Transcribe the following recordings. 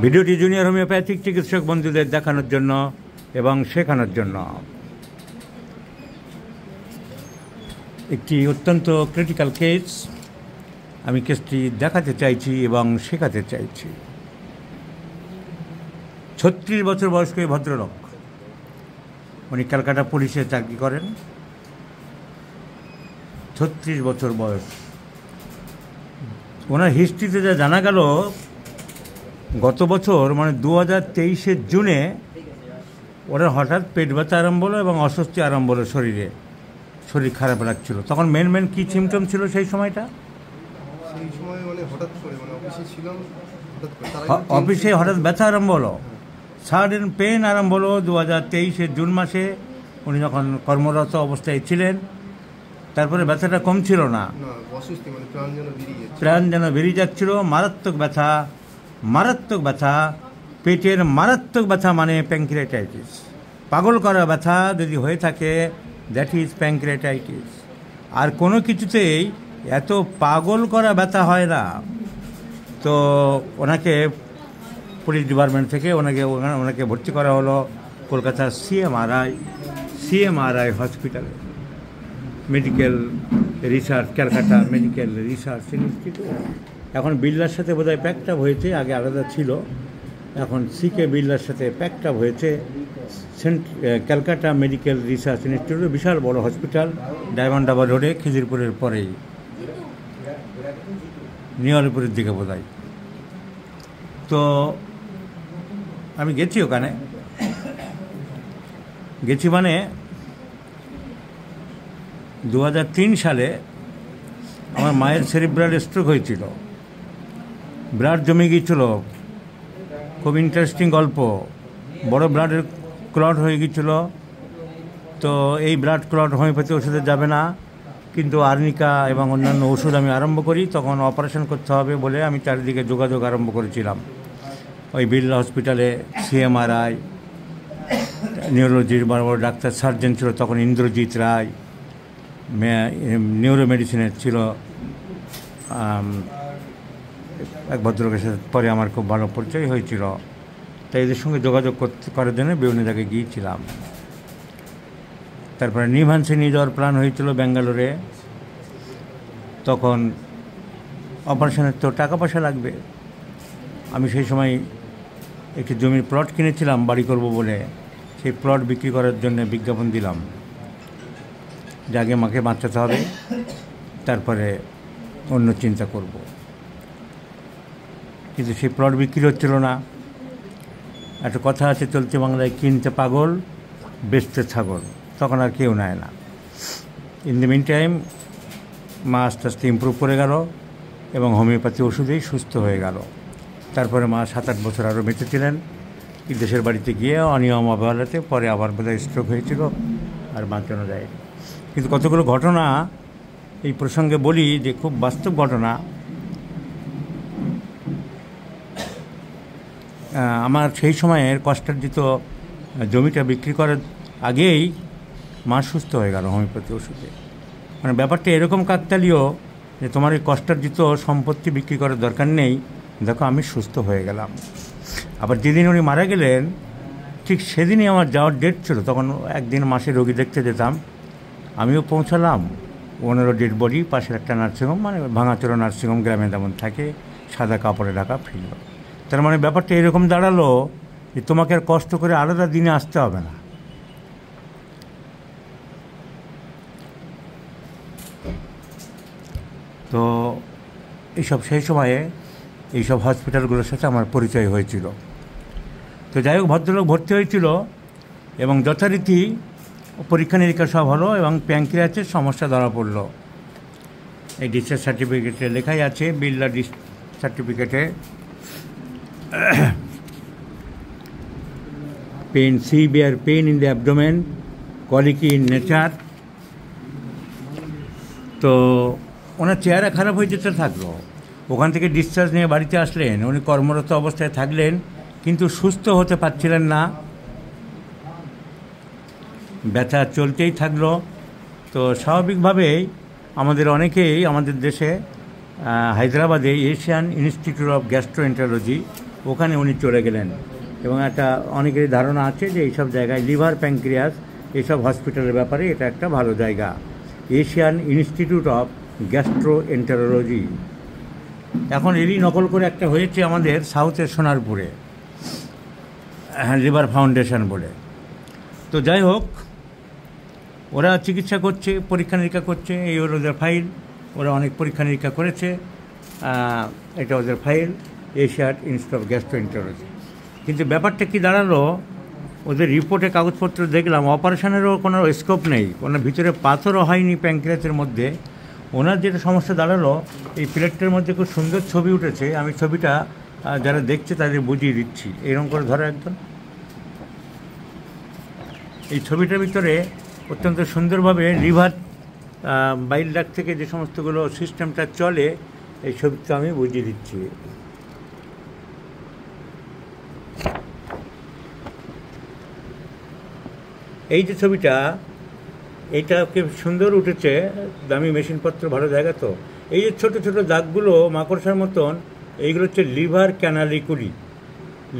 ভিডিওটি junior homeopathic চিকিৎসক বন্ধুদের দেখানোর জন্য এবং শেখানোর জন্য। একটি অত্যন্ত ক্রিটিক্যাল কেস, আমি কেসটি দেখাতে চাইছি এবং শেখাতে চাইছি। 36 বছর বয়স্ক এই ভদ্রলোক, উনি ক্যালকাটা পুলিশে চাকরি করেন। 36 বছর বয়স। ওনার হিস্ট্রিতে যা জানা গেল, গত বছর মানে 2023-এর জুনে ওনার হঠাৎ পেট ব্যথা আরম্ভ হলো এবং অস্বস্তি আরম্ভ হলো, শরীর খারাপ লাগছিল। তখন মেন কী সিমটম ছিল সেই সময়টা? সেই সময় মানে হঠাৎ করে অফিসে ছিলাম, অফিসে হঠাৎ ব্যথা আরম্ভ হলো, সাডেন পেন আরম্ভ হলো 2023-এর জুন মাসে, উনি যখন কর্মরত অবস্থায় ছিলেন। তারপরে ব্যথাটা কমছিল না, প্রাণ যেন বেরিয়ে যাচ্ছিল। মারাত্মক ব্যথা, পেটের মারাত্মক ব্যথা মানে প্যাঙ্ক্রিয়াটাইটিস। পাগল করা ব্যথা যদি হয়ে থাকে, দ্যাট ইজ প্যাঙ্ক্রিয়াটাইটিস। আর কোনো কিছুতেই এত পাগল করা ব্যথা হয় না। তো ওনাকে পুলিশ ডিপার্টমেন্ট থেকে ওনাকে ভর্তি করা হলো কলকাতার সিএমআরআই হসপিটালে, medical research, Calcutta medical research institute. এখন বিড়লার সাথে বোধহয় প্যাকটাপ হয়েছে, আগে আলাদা ছিল, এখন সিকে বিড়লার সাথে প্যাকটাপ হয়েছে। ক্যালকাটা মেডিকেল রিসার্চ ইনস্টিটিউট বিশাল বড় হসপিটাল, ডায়মন্ড হারবার রোডে, খিদিরপুরের পরেই, নিয়ালিপুরের দিকে বোধহয়। তো আমি গেছি ওখানে, মানে 2003 সালে আমার মায়ের সেরিব্রাল স্ট্রোক হয়েছিল, ব্লাড জমে গিয়েছিল। খুব ইন্টারেস্টিং গল্প। বড় ব্লাডের ক্লট হয়ে গিয়েছিল। তো এই ব্লাড ক্লট হোমিওপ্যাথি ওষুধে যাবে না, কিন্তু আর্নিকা এবং অন্যান্য ওষুধ আমি আরম্ভ করি। তখন অপারেশন করতে হবে বলে আমি চারিদিকে যোগাযোগ আরম্ভ করেছিলাম। ওই বিড়লা হসপিটালে সিএমআরআই, নিউরোলজির বড় বড় ডাক্তার, সার্জন ছিল তখন ইন্দ্রজিৎ রায়, নিউরো মেডিসিনের ছিল এক ভদ্রলোকের সাথে পরে আমার খুব ভালো পরিচয় হয়েছিল। তাই এদের সঙ্গে যোগাযোগ করার জন্য বিভিন্ন জায়গায় গিয়েছিলাম। তারপরে নিভান্সে নিয়ে যাওয়ার প্ল্যান হয়েছিল ব্যাঙ্গালোরে। তখন অপারেশনের তো টাকা পয়সা লাগবে। আমি সেই সময় একটি জমির প্লট কিনেছিলাম বাড়ি করব বলে। সেই প্লট বিক্রি করার জন্য বিজ্ঞাপন দিলাম যে আগে মাকে বাঁচাতে হবে, তারপরে অন্য চিন্তা করব। কিন্তু সেই প্লট বিক্রি হচ্ছিল না। একটা কথা আছে চলতি বাংলায়, কিনতে পাগল বেচতে ছাগল। তখন আর কেউ নেয় না। ইন দ্য মিন টাইম মা আস্তে আস্তে ইমপ্রুভ করে গেল এবং হোমিওপ্যাথি ওষুধেই সুস্থ হয়ে গেল। তারপরে মা 7-8 বছর আরও বেঁচে ছিলেন। দেশের বাড়িতে গিয়ে অনিয়ম অবহেলাতে পরে আবার বোধহয় স্ট্রোক হয়েছিল, আর বাঁচানো যায়নি। কিন্তু কতগুলো ঘটনা এই প্রসঙ্গে বলি যে খুব বাস্তব ঘটনা। আমার সেই সময়ের কষ্টার্জিত জমিটা বিক্রি করার আগেই মা সুস্থ হয়ে গেল হোমিওপ্যাথি ওষুধে। মানে ব্যাপারটা এরকম কাকতালীয় যে তোমার এই কষ্টার্জিত সম্পত্তি বিক্রি করার দরকার নেই, দেখো আমি সুস্থ হয়ে গেলাম। আবার যেদিন উনি মারা গেলেন ঠিক সেদিনই আমার যাওয়ার ডেট ছিল। তখন একদিন মাসে রোগী দেখতে যেতাম, আমিও পৌঁছালাম। ওনারও ডেড বডি পাশের একটা নার্সিংহোম, মানে ভাঙাচোরা নার্সিংহোম, গ্রামে তেমন থাকে, সাদা কাপড়ে ঢাকা, ফিরল। তার মানে ব্যাপারটা এরকম দাঁড়ালো যে তোমাকে আর কষ্ট করে আলাদা দিনে আসতে হবে না। তো সেই সময়ে এইসব হসপিটালগুলোর সাথে আমার পরিচয় হয়েছিল। তো যাই হোক, ভদ্রলোক ভর্তি হয়েছিল এবং যথারীতি পরীক্ষা নিরীক্ষা সব হলো এবং প্যাঙ্ক্রিয়াসের সমস্যা ধরা পড়লো। এই ডিসচার্জ সার্টিফিকেটে লেখাই আছে, বিড়লা সার্টিফিকেটে, pain, severe pain in the abdomen, colicky in nature. তো ওনার চেহারা খারাপ হয়ে যেতে থাকলো। ওখান থেকে ডিসচার্জ নিয়ে বাড়িতে আসলেন, উনি কর্মরত অবস্থায় থাকলেন কিন্তু সুস্থ হতে পারছিলেন না, ব্যথা চলতেই থাকলো। তো স্বাভাবিকভাবেই আমাদের অনেকেই আমাদের দেশে হায়দ্রাবাদে এশিয়ান ইনস্টিটিউট অফ গ্যাস্ট্রোএন্টারোলজি, ওখানে উনি চলে গেলেন। এবং একটা অনেকেরই ধারণা আছে যে এইসব জায়গায় লিভার, প্যাঙ্ক্রিয়াস এইসব হসপিটালের ব্যাপারে এটা একটা ভালো জায়গা, এশিয়ান ইনস্টিটিউট অফ গ্যাস্ট্রোএন্টারোলজি। এখন এরই নকল করে একটা হয়েছে আমাদের সাউথের সোনারপুরে, লিভার ফাউন্ডেশন বলে। তো যাই হোক, ওরা চিকিৎসা করছে, পরীক্ষা নিরীক্ষা করছে, এই হলো ওদের ফাইল। ওরা অনেক পরীক্ষা নিরীক্ষা করেছে, এটা ওদের file, Asian institute of gastroenterology. কিন্তু ব্যাপারটা কি দাঁড়ালো, ওদের রিপোর্টে কাগজপত্র দেখলাম অপারেশনেরও কোনো স্কোপ নেই, কোনো ভিতরে পাথরও হয়নি প্যাঙ্ক্রিয়াসের মধ্যে। ওনার যেটা সমস্যা দাঁড়ালো, এই প্লেটটার মধ্যে খুব সুন্দর ছবি উঠেছে, আমি ছবিটা যারা দেখছে তাদের বুঝিয়ে দিচ্ছি। এরকম করে ধরো একদম, এই ছবিটার ভিতরে অত্যন্ত সুন্দরভাবে লিভার, বাইল ডাক্ট থেকে যে সমস্তগুলো সিস্টেমটা চলে, এই ছবিটা আমি বুঝিয়ে দিচ্ছি। এই যে ছবিটা, এইটা খুব সুন্দর উঠেছে, দামি মেশিনপত্র, ভালো জায়গা। তো এই যে ছোটো ছোটো দাগগুলো মাকড়সার মতন, এইগুলো হচ্ছে লিভার ক্যানালিকুলি।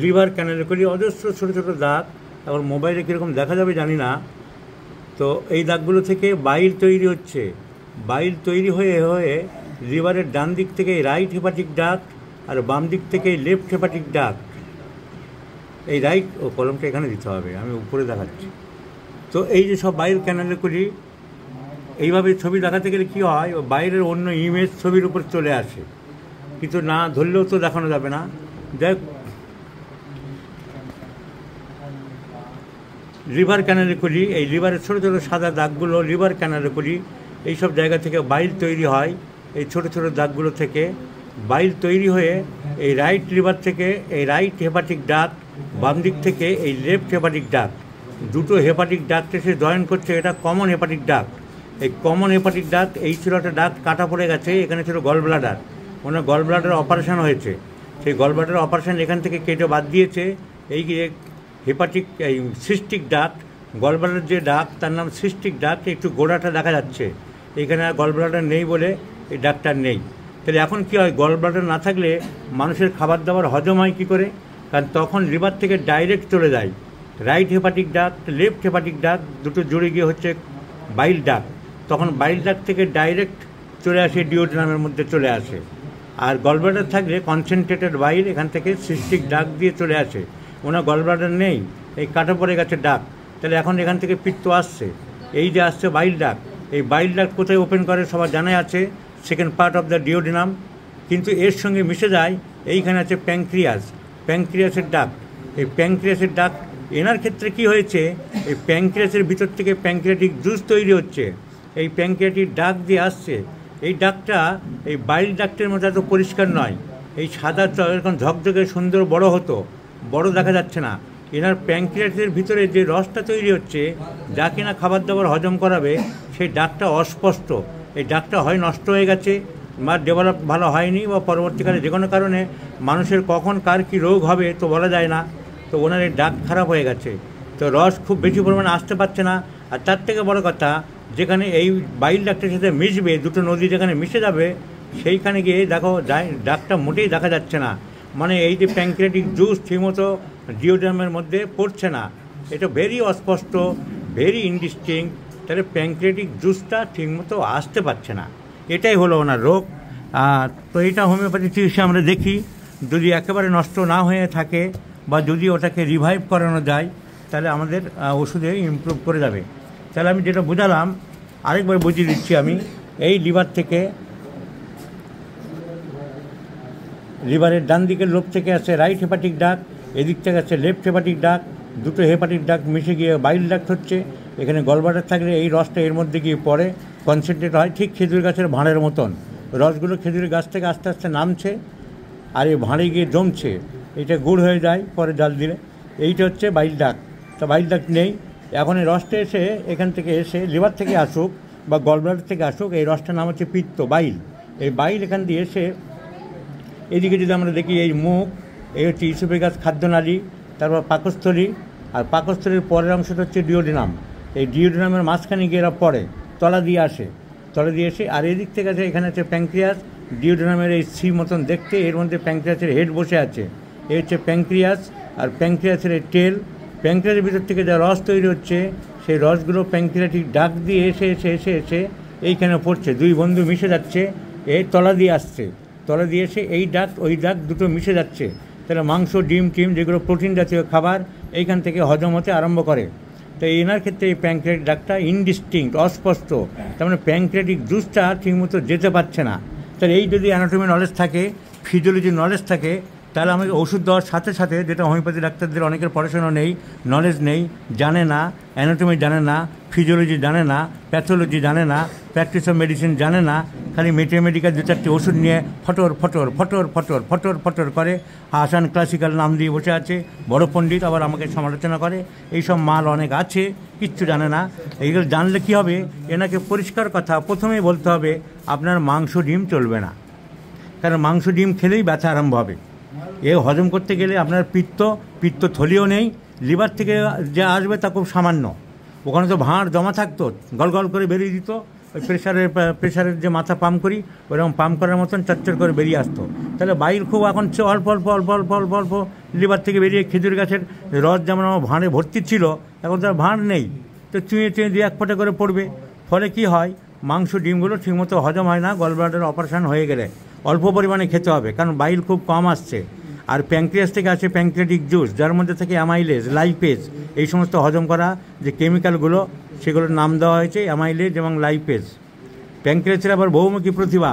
লিভার ক্যানালিকুলি অজস্র ছোটো ছোটো দাগ, আবার মোবাইলে কীরকম দেখা যাবে জানি না। তো এই দাগগুলো থেকে বাইল তৈরি হচ্ছে, বাইল তৈরি হয়ে হয়ে লিভারের ডান দিক থেকে রাইট হেপাটিক ডাক্ট আর বাম দিক থেকে লেফট হেপাটিক ডাক্ট, এই রাইট, ও কলমটা এখানে দিতে হবে, আমি উপরে দেখাচ্ছি। তো এই যে সব বাইল ক্যানালিকুলি, এইভাবে ছবি দেখাতে গেলে কী হয়, ও বাইরের অন্য ইমেজ ছবির উপর চলে আসে, কিন্তু না ধরলেও তো দেখানো যাবে না। দেখ, লিভার ক্যানালিকুলি, এই লিভারের ছোটো ছোটো সাদা দাগগুলো লিভার ক্যানালিকুলি, এইসব জায়গা থেকে বাইল তৈরি হয়। এই ছোটো ছোটো দাগগুলো থেকে বাইল তৈরি হয়ে এই রাইট লিভার থেকে এই রাইট হেপাটিক ডাক্ট, বাম দিক থেকে এই লেফট হেপাটিক ডাক্ট, দুটো হেপাটিক ডাক্ট এসে জয়েন করছে, এটা কমন হেপাটিক ডাক্ট। এই কমন হেপাটিক ডাক্ট, এই ছিল একটা ডাক্ট কাটা পড়ে গেছে, এখানে ছিল গল ব্লাডার, ওনার গল ব্লাডার অপারেশন হয়েছে, সেই গল ব্লাডার অপারেশন এখান থেকে কেটে বাদ দিয়েছে। এই হেপাটিক, এই সিস্টিক ডাক্ট, গল ব্লাডার যে ডাক্ট তার নাম সিস্টিক ডাক্ট, একটু গোড়াটা দেখা যাচ্ছে, এখানে আর গল ব্লাডার নেই বলে এই ডাক্তার নেই। তাহলে এখন কী হয়, গল ব্লাডার না থাকলে মানুষের খাবার দাবার হজম হয় কী করে? কারণ তখন লিভার থেকে ডাইরেক্ট চলে যায় right hepatic duct, left hepatic duct দুটো জুড়ে গিয়ে হচ্ছে বাইল ডাক্ট, তখন বাইল ডাক্ট থেকে ডাইরেক্ট চলে আসে ডিওড্রামের মধ্যে চলে আসে। আর গল ব্লাডার থাকলে কনসেন্ট্রেটেড বাইল এখান থেকে সিস্টিক ডাক্ট দিয়ে চলে আসে, ওনার গল ব্লাডার নেই, এই কাটা পড়ে গেছে ডাক্ট। তাহলে এখন এখান থেকে পিত্ত আসছে, এই যে আসছে বাইল ডাক্ট, এই বাইল ডাক্ট কোথায় ওপেন করে সবার জানাই আছে, second part of the duodenum. কিন্তু এর সঙ্গে মিশে যায়, এইখানে আছে প্যাঙ্ক্রিয়াস, প্যাঙ্ক্রিয়াসের ডাক্ট। এই প্যাঙ্ক্রিয়াসের ডাক্ট, এনার ক্ষেত্রে কি হয়েছে, এই প্যাঙ্ক্রিয়াসের ভিতর থেকে প্যাঙ্ক্রিয়াটিক জুস তৈরি হচ্ছে, এই প্যাঙ্ক্রিয়াটিক ডাক্ট দিয়ে আসছে। এই ডাক্টটা এই বাইল ডাক্টের মধ্যে এত পরিষ্কার নয়, এই সাদা এরকম ঝকঝকে সুন্দর বড় হতো, বড় দেখা যাচ্ছে না। এনার প্যাঙ্ক্রিয়াসের ভিতরে যে রসটা তৈরি হচ্ছে, যা কিনা খাবার দাবার হজম করাবে, সেই ডাক্টটা অস্পষ্ট, এই ডাক্টটা হয় নষ্ট হয়ে গেছে বা ডেভেলপ ভালো হয়নি, বা পরবর্তীকালে যে কোনো কারণে মানুষের কখন কার কী রোগ হবে তো বলা যায় না। তো ওনার এই ডাক্ট খারাপ হয়ে গেছে, তো রস খুব বেশি পরিমাণে আসতে পারছে না। আর তার থেকে বড় কথা, যেখানে এই বাইল ডাক্টের সাথে মিশবে, দুটো নদী যেখানে মিশে যাবে, সেইখানে গিয়ে দেখো ডাক্টটা মোটেই দেখা যাচ্ছে না। মানে এই যে প্যাঙ্ক্রিয়াটিক জুস ঠিকমতো ডিওড্রামের মধ্যে পড়ছে না, এটা ভেরি অস্পষ্ট, ভেরি ইনডিস্টিংক্ট। তাহলে প্যাঙ্ক্রিয়াটিক জুসটা ঠিকমতো আসতে পারছে না, এটাই হলো ওনার রোগ। তো এটা হোমিওপ্যাথি চিকিৎসা আমরা দেখি, যদি একেবারে নষ্ট না হয়ে থাকে বা যদি ওটাকে রিভাইভ করানো যায়, তাহলে আমাদের ওষুধে ইমপ্রুভ করে যাবে। তাহলে আমি যেটা বোঝালাম আরেকবার বুঝিয়ে দিচ্ছি আমি। এই লিভার থেকে, লিভারের ডান দিকের লোব থেকে আসে রাইট হেপাটিক ডাক্ট, এদিক থেকে আসে লেফট হেপাটিক ডাক্ট, দুটো হেপাটিক ডাক্ট মিশে গিয়ে বাইল ডাক্ট হচ্ছে। এখানে গলব্লাডার থাকলে এই রসটা এর মধ্যে গিয়ে পড়ে, কনসেন্ট্রেট হয়, ঠিক খেজুর গাছের ভাঁড়ের মতন। রসগুলো খেজুরের গাছ থেকে আস্তে আস্তে নামছে, আর এই ভাঁড়ে গিয়ে জমছে, এটা গুড় হয়ে যায় পরে জাল দিলে। এইটা হচ্ছে বাইল ডাক্ট। তা বাইল ডাক্ট নেই, এখন এই রসটা এসে এখান থেকে এসে লিভার থেকে আসুক বা গলব্লাডার থেকে আসুক, এই রসটার নাম হচ্ছে পিত্ত, বাইল। এই বাইল এখান দিয়ে এসে এদিকে যদি আমরা দেখি, এই মুখ, এই হচ্ছে ইসোফেগাস খাদ্যনালী, তারপর পাকস্থলী, আর পাকস্থলীর পরের অংশটা হচ্ছে ডিওডিনাম। এই ডিওডিনামের মাঝখানে গিয়ে এরা পড়ে, তলা দিয়ে আসে, তলা দিয়ে এসে, আর এদিক থেকে আছে এখানে আছে প্যাঙ্ক্রিয়াস, ডিওড্রামের এই সি মতন দেখতে, এর মধ্যে প্যাঙ্ক্রিয়াসের হেড বসে আছে, এ হচ্ছে প্যাঙ্ক্রিয়াস, আর প্যাঙ্ক্রিয়াসের এই টেল। প্যাঙ্ক্রিয়াসের ভিতর থেকে যা রস তৈরি হচ্ছে সেই রসগুলো প্যাঙ্ক্রিয়াটিক ডাক দিয়ে এসে এসে এসে এসে এইখানে পড়ছে, দুই বন্ধু মিশে যাচ্ছে, এই তলা দিয়ে আসছে, তলা দিয়ে এসে এই ডাক ওই ডাক দুটো মিশে যাচ্ছে। তাহলে মাংস, ডিম টিম যেগুলো প্রোটিন জাতীয় খাবার এইখান থেকে হজম হতে আরম্ভ করে। তো এনার ক্ষেত্রে এই প্যাঙ্ক্রিয়াটিক ডাকটা ইনডিস্টিংক্ট, অস্পষ্ট, তার মানে প্যাঙ্ক্রিয়াটিক জুসটা ঠিকমতো যেতে পারছে না। তাহলে এই যদি অ্যানাটমি নলেজ থাকে, ফিজিওলজি নলেজ থাকে, তাহলে আমাকে ওষুধ দেওয়ার সাথে সাথে, যেটা হোমিওপ্যাথি ডাক্তারদের অনেকের পড়াশোনা নেই, নলেজ নেই, জানে না, অ্যানাটমি জানে না, ফিজিওলজি জানে না, প্যাথোলজি জানে না, প্র্যাকটিস অফ মেডিসিন জানে না, খালি মেডিকেল দু চারটি ওষুধ নিয়ে ফটর ফটর ফটর ফটর ফটর ফটর করে, হাসান ক্লাসিক্যাল নাম দিয়ে বসে আছে, বড় পণ্ডিত, আবার আমাকে সমালোচনা করে। এইসব মাল অনেক আছে, কিচ্ছু জানে না। এইগুলো জানলে কী হবে, এনাকে পরিষ্কার কথা প্রথমেই বলতে হবে, আপনার মাংস ডিম চলবে না, কারণ মাংস ডিম খেলেই ব্যথা আরম্ভ হবে। এ হজম করতে গেলে আপনার পিত্ত থলিও নেই, লিভার থেকে যে আসবে তা খুব সামান্য, ওখানে তো ভাঁড় জমা থাকতো, গল গল করে বেরিয়ে দিত, ওই প্রেশারের যে মাথা পাম্প করি ওইরকম পাম্প করার মতন চচ্চর করে বেরিয়ে আসতো। তাহলে বাইর খুব এখন অল্প অল্প অল্প অল্প অল্প অল্প লিভার থেকে বেরিয়ে খেজুর গাছের রস যেমন আমার ভাঁড়ে ভর্তি ছিল, এখন তার ভাঁড় নেই, তো চুঁয়ে চুঁয়ে দিয়ে এক ফোঁটা করে পড়বে। ফলে কি হয়, মাংস ডিমগুলো ঠিকমতো হজম হয় না। গলব্লাডার অপারেশন হয়ে গেলে অল্প পরিমাণে খেতে হবে, কারণ বাইল খুব কম আসছে। আর প্যাঙ্ক্রিয়াস থেকে আছে প্যাঙ্ক্রিয়াটিক জুস, যার মধ্যে থেকে অ্যামাইলেজ, লাইপেজ, এই সমস্ত হজম করা যে কেমিক্যালগুলো, সেগুলোর নাম দেওয়া হয়েছে অ্যামাইলেজ এবং লাইপেজ। প্যাঙ্ক্রিয়াসের আবার বহুমুখী প্রতিভা,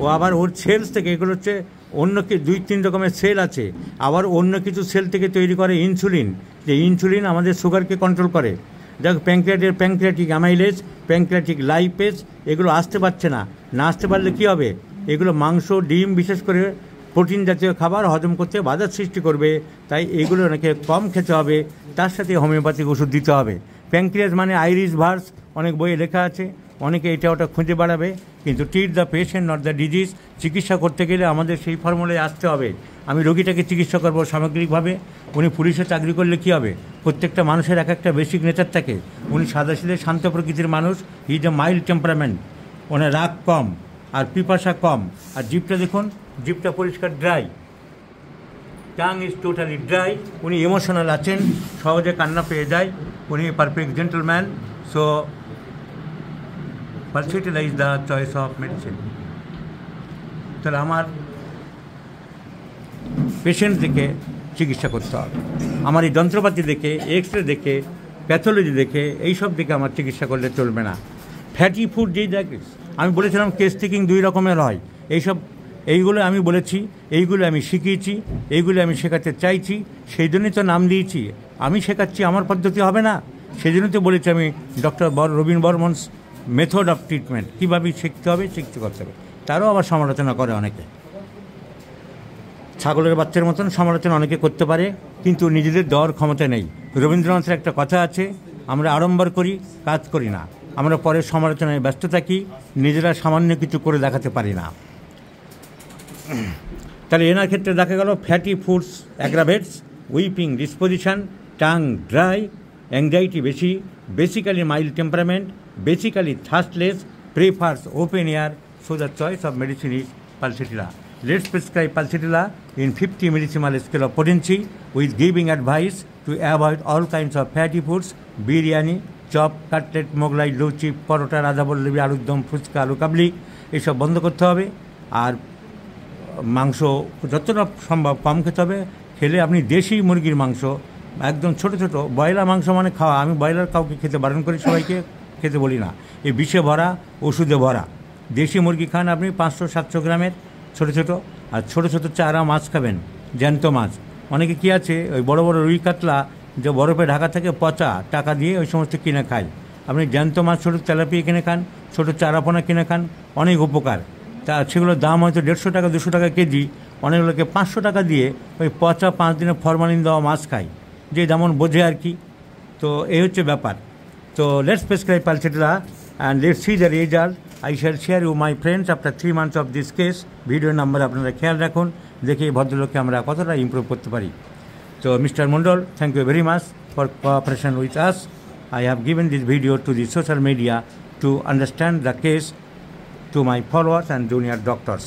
ও আবার ওর সেলস থেকে, এগুলো হচ্ছে অন্য দুই তিন রকমের সেল আছে, আবার অন্য কিছু সেল থেকে তৈরি করে ইনসুলিন, যে ইনসুলিন আমাদের সুগারকে কন্ট্রোল করে। যাক, প্যাঙ্ক্রিয়াটিক অ্যামাইলেজ, প্যাঙ্ক্রিয়াটিক লাইপেজ এগুলো আসতে পারছে না, না আসতে পারলে কী হবে, এগুলো মাংস, ডিম, বিশেষ করে প্রোটিন জাতীয় খাবার হজম করতে বাধার সৃষ্টি করবে। তাই এগুলো অনেকে কম খেতে হবে, তার সাথে হোমিওপ্যাথিক ওষুধ দিতে হবে। প্যাঙ্ক্রিয়াস মানে আইরিশ ভার্স, অনেক বইয়ে লেখা আছে, অনেকে এটা ওটা খুঁজে বেড়াবে, কিন্তু treat the patient not the disease. চিকিৎসা করতে গেলে আমাদের সেই ফর্মুলায় আসতে হবে। আমি রোগীটাকে চিকিৎসা করবো সামগ্রিকভাবে। উনি পুলিশে চাকরি করলে কী হবে, প্রত্যেকটা মানুষের এক একটা বেসিক নেচার থাকে। উনি সাদাসিধে শান্ত প্রকৃতির মানুষ, he is a mild temperament, ওনার রাগ কম আর পিপাসা কম। আর জিভটা দেখুন, জিভটা পরিষ্কার dry, tongue is totally dry. উনি ইমোশনাল আছেন, সহজে কান্না পেয়ে যায়, উনি perfect gentleman. So pulsatilla is the choice of medicine. তাহলে আমার পেশেন্ট দেখে চিকিৎসা করতে হবে, আমার এই যন্ত্রপাতি দেখে, এক্স রে দেখে, প্যাথোলজি দেখে, এইসব দেখে আমার চিকিৎসা করলে চলবে না। ফ্যাটি ফুড যেই দেখে, আমি বলেছিলাম কেস টেকিং দুই রকমের হয়, এইগুলো আমি বলেছি, এইগুলো আমি শিখিয়েছি, এইগুলো আমি শেখাতে চাইছি, সেই জন্যই তো নাম দিয়েছি। আমি শেখাচ্ছি, আমার পদ্ধতি হবে না, সেই জন্য তো বলেছি আমি doctor Robin Barman's method of treatment, কীভাবে শিখতে হবে, শিখতে করতে হবে। তারও আবার সমালোচনা করে অনেকে, ছাগলের বাচ্চার মতন সমালোচনা অনেকে করতে পারে, কিন্তু নিজেদের দেওয়ার ক্ষমতা নেই। রবীন্দ্রনাথের একটা কথা আছে, আমরা আড়ম্বর করি, কাজ করি না, আমরা পরের সমালোচনায় ব্যস্ত থাকি, নিজেরা সামান্য কিছু করে দেখাতে পারি না। তাহলে এনার ক্ষেত্রে দেখা গেল fatty foods aggravates weeping disposition, tongue dry, anxiety বেশি, basically mild temperament, basically thirstless, prefers open air, so the choice of medicine is Pulsatilla. Let's prescribe Pulsatilla in 50 millisimal scale of potency with giving advice to avoid all kinds of fatty foods, biryani, chop, cutlet, Mughlai, luchi, paratha, radhaballavi, আলুর দম, ফুচকা, আলু কাবলি এসব বন্ধ করতে হবে। আর মাংস যতটা সম্ভব কম খেতে হবে। খেলে আপনি দেশি মুরগির মাংস, একদম ছোটো ছোটো, ব্রয়লার মাংস মানে খাওয়া, আমি ব্রয়লার কাউকে খেতে বারণ করি, সবাইকে খেতে বলি না, এই বিষে ভরা, ওষুধে ভরা। দেশি মুরগি খান আপনি 500-700 গ্রামের ছোটো ছোটো, আর ছোটো ছোটো চারা মাছ খাবেন, জ্যান্ত মাছ। অনেকে কী আছে, ওই বড় বড় রুই কাতলা যে বরফে ঢাকা থেকে পচা, টাকা দিয়ে ওই সমস্ত কিনে খায়। আপনি জ্যান্ত মাছ, ছোটো তেলাপিয়া কিনে খান, ছোটো চারাপোনা কিনে খান, অনেক উপকার। তা সেগুলোর দাম হয়তো 150 টাকা 200 টাকা কেজি, অনেক লোকে 500 টাকা দিয়ে ওই পচা 5 দিনে ফরমালিন দেওয়া মাছ খায়, যে যেমন বোঝে আর কি। তো এই হচ্ছে ব্যাপার। তো let's prescribe Pulsatilla and let's see the result. I shall share you my friends after 3 months of this case. Video number আপনারা খেয়াল রাখুন, দেখে এই ভদ্রলোককে আমরা কতটা ইমপ্রুভ করতে পারি। So Mr. Mondal, thank you very much for cooperation with us. I have given this video to the social media to understand the case to my followers and junior doctors.